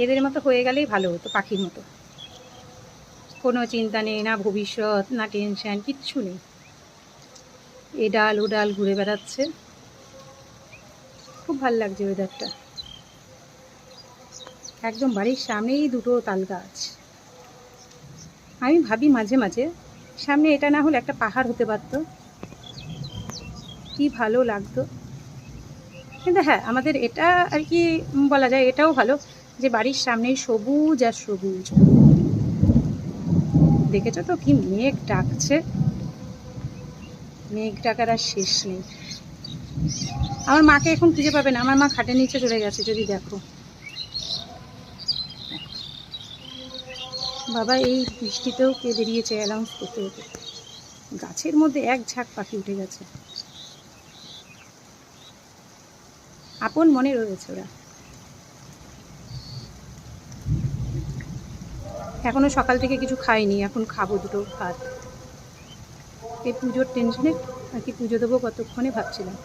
এদের মতো হয়ে গেলেই ভালো হতো, পাখির মতো। কোনো চিন্তা নেই, না ভবিষ্যৎ, না টেনশন, কিচ্ছু নেই। এ ডাল ও ডাল ঘুরে বেড়াচ্ছে। খুব ভাল লাগছে ওয়েদারটা। একদম বাড়ির সামনেই দুটো তাল গাছ। আমি ভাবি মাঝে মাঝে সামনে এটা না হলে একটা পাহাড় হতে পারতো, কি ভালো লাগতো। কিন্তু হ্যাঁ, আমাদের এটা আর কি বলা যায়, এটাও ভালো যে বাড়ির সামনেই সবুজ আর সবুজ। দেখেছো তো কি মেঘ ডাকছে, মেঘ ডাকার আর শেষ নেই। আমার মাকে এখন খুঁজে পাবে না, আমার মা খাটের নিচে চলে গেছে, যদি দেখো। বাবা এই বৃষ্টিতেও কে বেরিয়েছে অ্যানাউন্স করতে হতে। গাছের মধ্যে এক ঝাঁক পাখি উঠে গেছে, আপন মনে রয়েছে ওরা। এখনো সকাল থেকে কিছু খাইনি, এখন খাবো দুটো ভাত। এই পুজোর টেনশনে আর কি পুজো দেবো কতক্ষণে ভাবছিলাম।